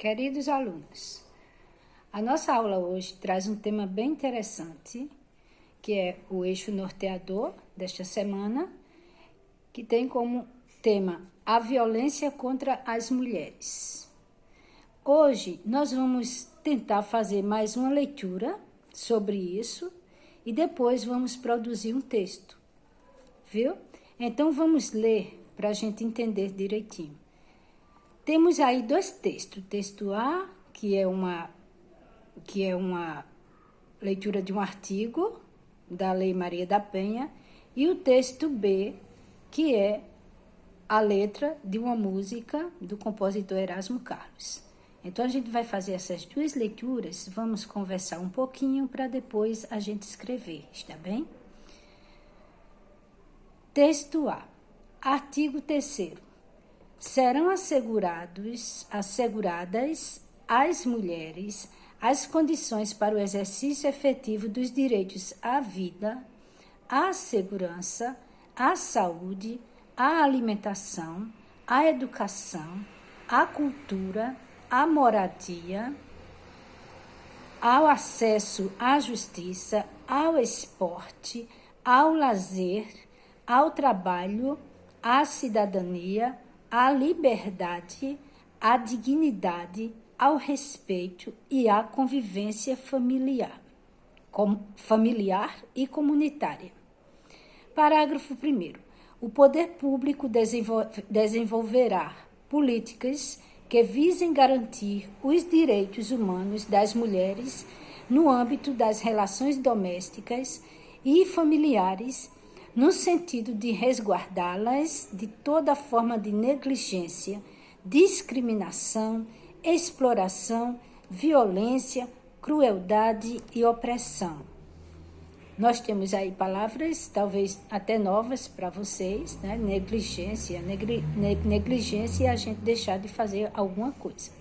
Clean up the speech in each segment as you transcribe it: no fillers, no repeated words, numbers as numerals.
Queridos alunos, a nossa aula hoje traz um tema bem interessante, que é o eixo norteador desta semana, que tem como tema a violência contra as mulheres. Hoje nós vamos tentar fazer mais uma leitura sobre isso e depois vamos produzir um texto, viu? Então vamos ler para a gente entender direitinho. Temos aí dois textos, o texto A, que é uma leitura de um artigo da Lei Maria da Penha, e o texto B, que é a letra de uma música do compositor Erasmo Carlos. Então, a gente vai fazer essas duas leituras, vamos conversar um pouquinho para depois a gente escrever, está bem? Texto A. Artigo 3º. Serão asseguradas às mulheres as condições para o exercício efetivo dos direitos à vida, à segurança, à saúde, à alimentação, à educação, à cultura, à moradia, ao acesso à justiça, ao esporte, ao lazer, ao trabalho, à cidadania, à liberdade, à dignidade, ao respeito e à convivência familiar e comunitária. Parágrafo 1º. O poder público desenvolverá políticas que visem garantir os direitos humanos das mulheres no âmbito das relações domésticas e familiares, no sentido de resguardá-las de toda forma de negligência, discriminação, exploração, violência, crueldade e opressão. Nós temos aí palavras, talvez até novas para vocês, né? Negligência, negligência é a gente deixar de fazer alguma coisa,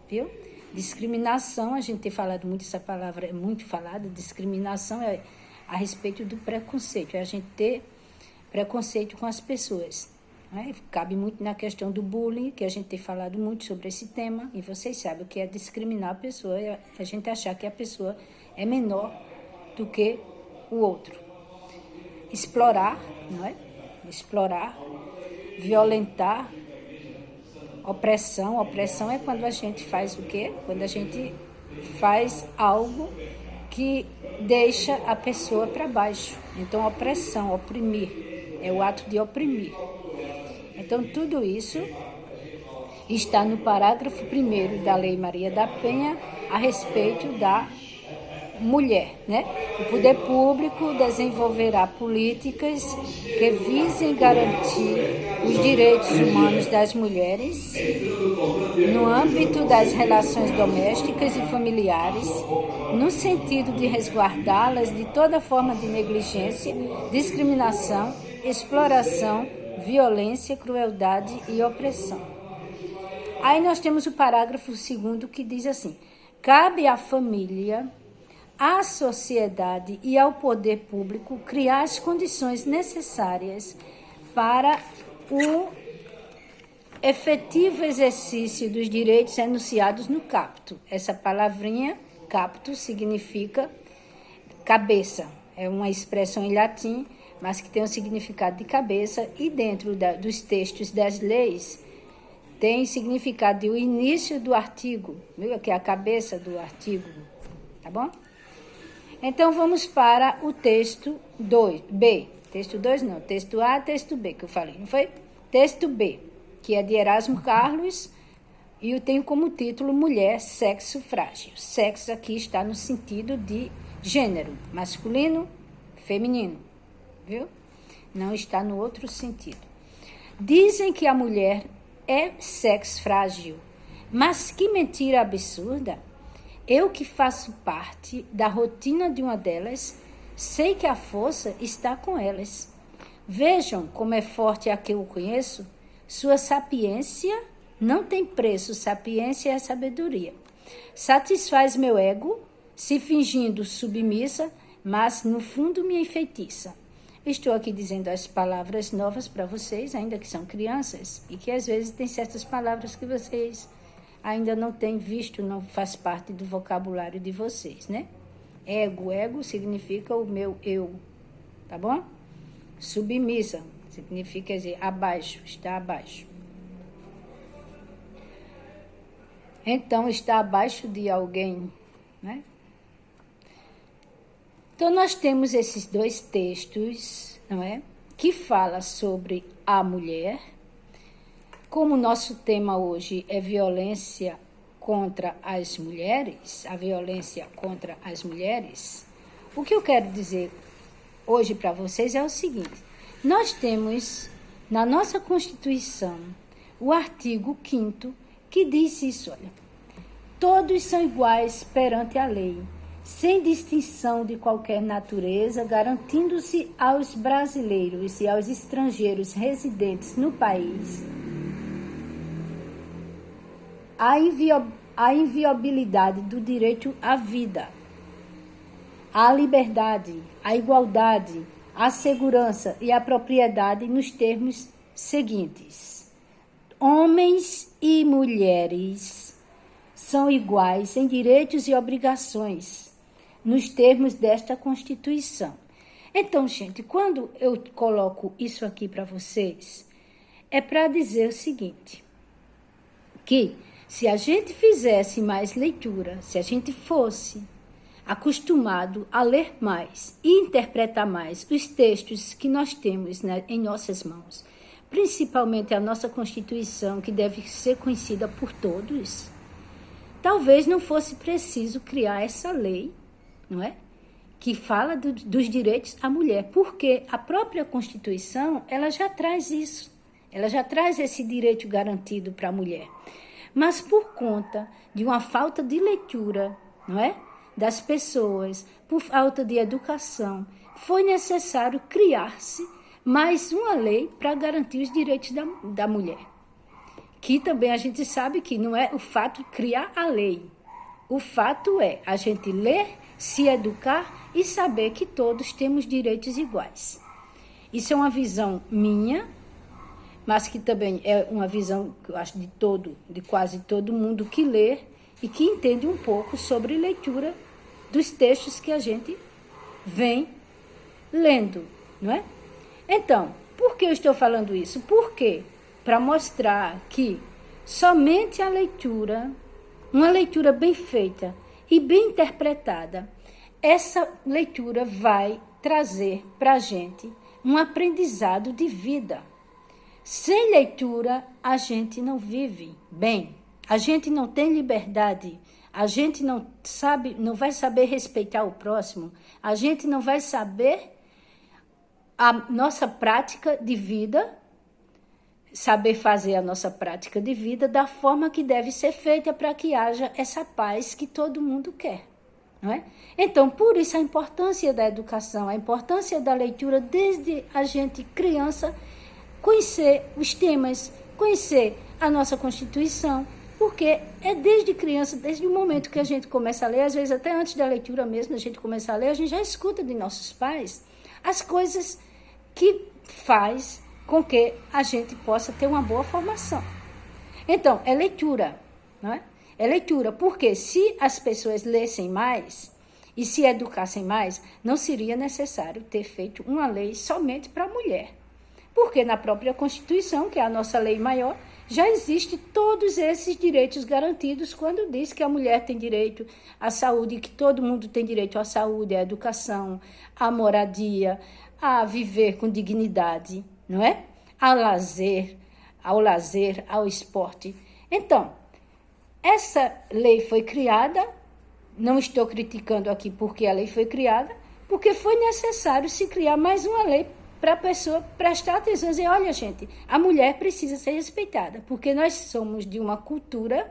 viu? Discriminação, a gente tem falado muito, essa palavra é muito falada, discriminação é a respeito do preconceito, é a gente ter preconceito com as pessoas, né? Cabe muito na questão do bullying, que a gente tem falado muito sobre esse tema, e vocês sabem o que é discriminar a pessoa, é a gente achar que a pessoa é menor do que o outro. Explorar, não é? Explorar, violentar, opressão. Opressão é quando a gente faz o quê? Quando a gente faz algo que deixa a pessoa para baixo. Então, opressão, oprimir, é o ato de oprimir. Então, tudo isso está no parágrafo 1º da Lei Maria da Penha a respeito da mulher, né? O poder público desenvolverá políticas que visem garantir os direitos humanos das mulheres no âmbito das relações domésticas e familiares, no sentido de resguardá-las de toda forma de negligência, discriminação, exploração, violência, crueldade e opressão. Aí nós temos o parágrafo 2º que diz assim: cabe à família, à sociedade e ao poder público criar as condições necessárias para o efetivo exercício dos direitos enunciados no capto. Essa palavrinha, capto, significa cabeça. É uma expressão em latim, mas que tem um significado de cabeça, e dentro dos textos das leis tem significado de o início do artigo, viu? Que é a cabeça do artigo, tá bom? Então, vamos para o texto B. Texto 2 não, texto A, texto B, que eu falei, não foi? Texto B, que é de Erasmo Carlos, e eu tenho como título Mulher, Sexo Frágil. Sexo aqui está no sentido de gênero, masculino, feminino, viu? Não está no outro sentido. Dizem que a mulher é sexo frágil, mas que mentira absurda! Eu que faço parte da rotina de uma delas, sei que a força está com elas. Vejam como é forte a que eu conheço. Sua sapiência não tem preço, sapiência é sabedoria. Satisfaz meu ego, se fingindo submissa, mas no fundo me enfeitiça. Estou aqui dizendo as palavras novas para vocês, ainda que são crianças, e que às vezes tem certas palavras que vocês ainda não tem visto, não faz parte do vocabulário de vocês, né? Ego significa o meu eu, tá bom? Submissa significa dizer abaixo, está abaixo. Então, está abaixo de alguém, né? Então, nós temos esses dois textos, não é? Que fala sobre a mulher. Como o nosso tema hoje é violência contra as mulheres, a violência contra as mulheres, o que eu quero dizer hoje para vocês é o seguinte: nós temos na nossa Constituição o artigo 5º que diz isso, olha: todos são iguais perante a lei, sem distinção de qualquer natureza, garantindo-se aos brasileiros e aos estrangeiros residentes no país a inviolabilidade do direito à vida, à liberdade, à igualdade, à segurança e à propriedade nos termos seguintes: homens e mulheres são iguais em direitos e obrigações, nos termos desta Constituição. Então, gente, quando eu coloco isso aqui para vocês, é para dizer o seguinte, que se a gente fizesse mais leitura, se a gente fosse acostumado a ler mais e interpretar mais os textos que nós temos, né, em nossas mãos, principalmente a nossa Constituição, que deve ser conhecida por todos, talvez não fosse preciso criar essa lei, não é? Que fala dos direitos à mulher, porque a própria Constituição, ela já traz isso, ela já traz esse direito garantido para a mulher. Mas por conta de uma falta de leitura, não é? Das pessoas, por falta de educação, foi necessário criar-se mais uma lei para garantir os direitos da mulher. Que também a gente sabe que não é o fato de criar a lei. O fato é a gente ler, se educar e saber que todos temos direitos iguais. Isso é uma visão minha, mas que também é uma visão, eu acho, de quase todo mundo que lê e que entende um pouco sobre leitura dos textos que a gente vem lendo, não é? Então, por que eu estou falando isso? Porque para mostrar que somente a leitura, uma leitura bem feita e bem interpretada, essa leitura vai trazer para a gente um aprendizado de vida. Sem leitura, a gente não vive bem, a gente não tem liberdade, a gente não vai saber respeitar o próximo, a gente não vai saber a nossa prática de vida, saber fazer a nossa prática de vida da forma que deve ser feita para que haja essa paz que todo mundo quer, não é? Então, por isso a importância da educação, a importância da leitura desde a gente criança, conhecer os temas, conhecer a nossa Constituição, porque é desde criança, desde o momento que a gente começa a ler, às vezes até antes da leitura mesmo, a gente começa a ler, a gente já escuta de nossos pais as coisas que faz com que a gente possa ter uma boa formação. Então, é leitura, não é? É leitura, porque se as pessoas lessem mais e se educassem mais, não seria necessário ter feito uma lei somente para a mulher. Porque na própria Constituição, que é a nossa lei maior, já existe todos esses direitos garantidos quando diz que a mulher tem direito à saúde, que todo mundo tem direito à saúde, à educação, à moradia, a viver com dignidade, não é? Ao lazer, ao esporte. Então, essa lei foi criada, não estou criticando aqui porque a lei foi criada, porque foi necessário se criar mais uma lei para a pessoa prestar atenção e dizer, olha, gente, a mulher precisa ser respeitada, porque nós somos de uma cultura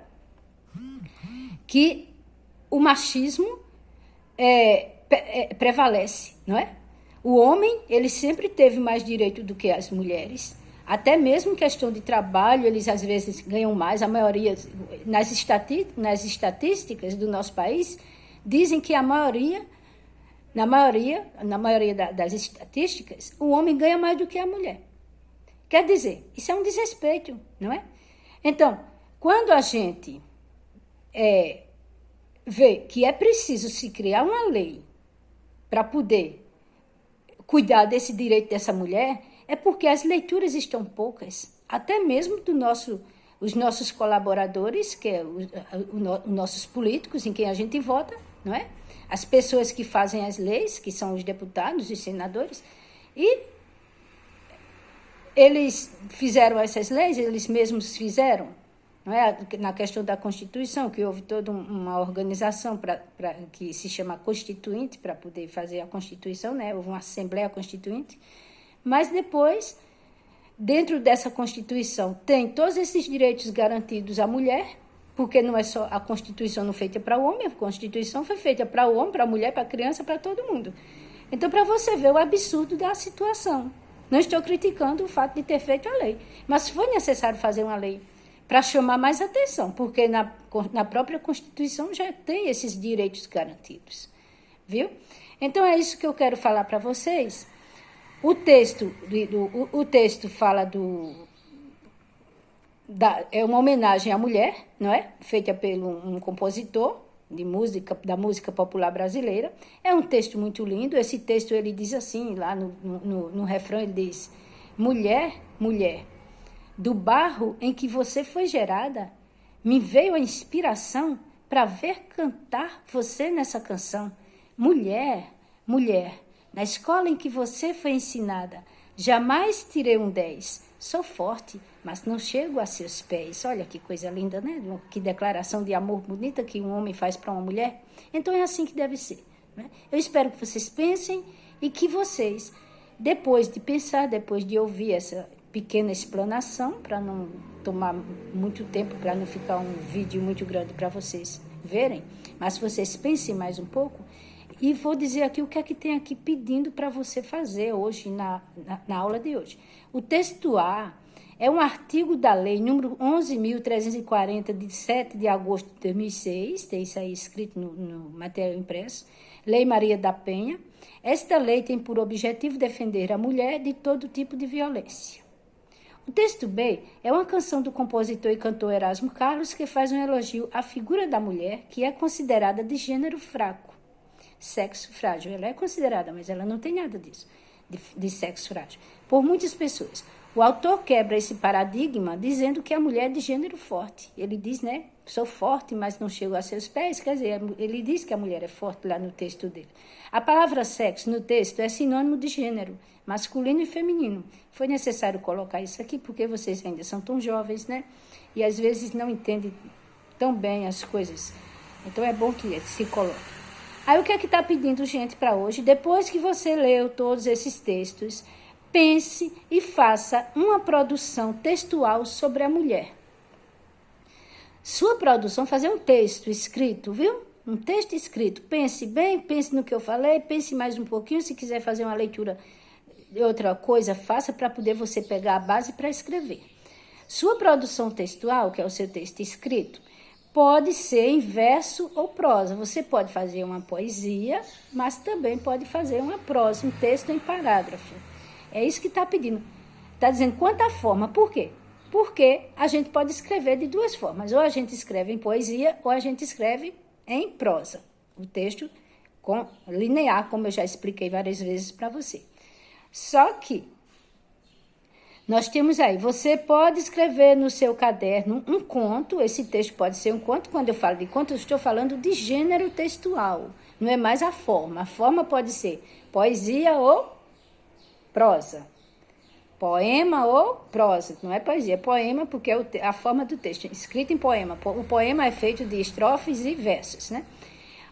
que o machismo prevalece, não é? O homem, ele sempre teve mais direito do que as mulheres, até mesmo em questão de trabalho, eles às vezes ganham mais, a maioria, nas estatísticas do nosso país, dizem que na maioria das estatísticas, o homem ganha mais do que a mulher. Quer dizer, isso é um desrespeito, não é? Então, quando a gente vê que é preciso se criar uma lei para poder cuidar desse direito dessa mulher, é porque as leituras estão poucas, até mesmo os nossos colaboradores, que é os nossos políticos, em quem a gente vota, não é? As pessoas que fazem as leis, que são os deputados e senadores, e eles fizeram essas leis, eles mesmos fizeram, não é? Na questão da Constituição, que houve toda uma organização que se chama Constituinte, para poder fazer a Constituição, né? Houve uma Assembleia Constituinte, mas depois, dentro dessa Constituição, tem todos esses direitos garantidos à mulher, porque não é só a Constituição não feita para o homem, a Constituição foi feita para o homem, para a mulher, para a criança, para todo mundo. Então, para você ver o absurdo da situação. Não estou criticando o fato de ter feito a lei, mas foi necessário fazer uma lei para chamar mais atenção, porque na própria Constituição já tem esses direitos garantidos, viu? Então, é isso que eu quero falar para vocês. O texto fala é uma homenagem à mulher, não é? Feita por um compositor da música popular brasileira. É um texto muito lindo. Esse texto ele diz assim, lá no refrão, ele diz: mulher, mulher, do barro em que você foi gerada, me veio a inspiração para ver cantar você nessa canção. Mulher, mulher, na escola em que você foi ensinada, jamais tirei um 10. Sou forte, mas não chego a seus pés. Olha que coisa linda, né? Que declaração de amor bonita que um homem faz para uma mulher. Então é assim que deve ser, né? Eu espero que vocês pensem e que vocês, depois de pensar, depois de ouvir essa pequena explanação, para não tomar muito tempo, para não ficar um vídeo muito grande para vocês verem, mas vocês pensem mais um pouco. E vou dizer aqui o que é que tem aqui pedindo para você fazer hoje, na aula de hoje. O texto A é um artigo da lei número 11.340, de 7 de agosto de 2006, tem isso aí escrito no material impresso, Lei Maria da Penha. Esta lei tem por objetivo defender a mulher de todo tipo de violência. O texto B é uma canção do compositor e cantor Erasmo Carlos, que faz um elogio à figura da mulher, que é considerada de gênero fraco. Sexo frágil. Ela é considerada, mas ela não tem nada disso, de sexo frágil, por muitas pessoas. O autor quebra esse paradigma dizendo que a mulher é de gênero forte. Ele diz, né, sou forte, mas não chego a seus pés. Quer dizer, ele diz que a mulher é forte lá no texto dele. A palavra sexo no texto é sinônimo de gênero, masculino e feminino. Foi necessário colocar isso aqui porque vocês ainda são tão jovens, né, e às vezes não entendem tão bem as coisas. Então é bom que se coloque. Aí o que é que está pedindo, gente, para hoje? Depois que você leu todos esses textos, pense e faça uma produção textual sobre a mulher. Sua produção, fazer um texto escrito, viu? Um texto escrito. Pense bem, pense no que eu falei, pense mais um pouquinho. Se quiser fazer uma leitura de outra coisa, faça para poder você pegar a base para escrever. Sua produção textual, que é o seu texto escrito, pode ser em verso ou prosa. Você pode fazer uma poesia, mas também pode fazer uma prosa, um texto em parágrafo. É isso que está pedindo. Está dizendo quanto à forma. Por quê? Porque a gente pode escrever de duas formas. Ou a gente escreve em poesia, ou a gente escreve em prosa. O texto linear, como eu já expliquei várias vezes para você. Só que nós temos aí, você pode escrever no seu caderno um conto, esse texto pode ser um conto. Quando eu falo de conto, eu estou falando de gênero textual, não é mais a forma pode ser poesia ou prosa, poema ou prosa, não é poesia, é poema porque é a forma do texto, escrito em poema. O poema é feito de estrofes e versos, né?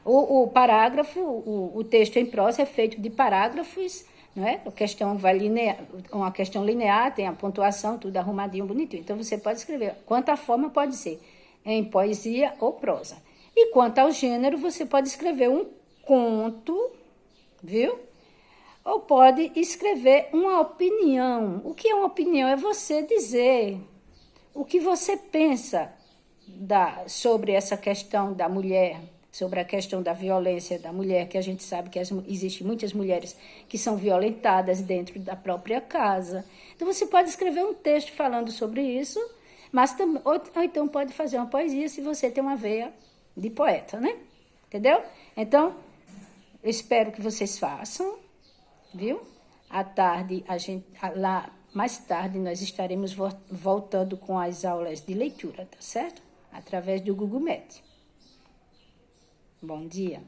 O parágrafo, o texto em prosa é feito de parágrafos, não é? A questão vai linear, uma questão linear, tem a pontuação, tudo arrumadinho, bonitinho. Então, você pode escrever. Quanto à forma, pode ser em poesia ou prosa. E quanto ao gênero, você pode escrever um conto, viu? Ou pode escrever uma opinião. O que é uma opinião? É você dizer o que você pensa sobre essa questão da mulher, sobre a questão da violência da mulher, que a gente sabe que existem muitas mulheres que são violentadas dentro da própria casa. Então, você pode escrever um texto falando sobre isso, Mas ou então pode fazer uma poesia se você tem uma veia de poeta, né? Entendeu? Então, eu espero que vocês façam, viu? À tarde, lá mais tarde, nós estaremos voltando com as aulas de leitura, tá certo? Através do Google Meet. Bom dia.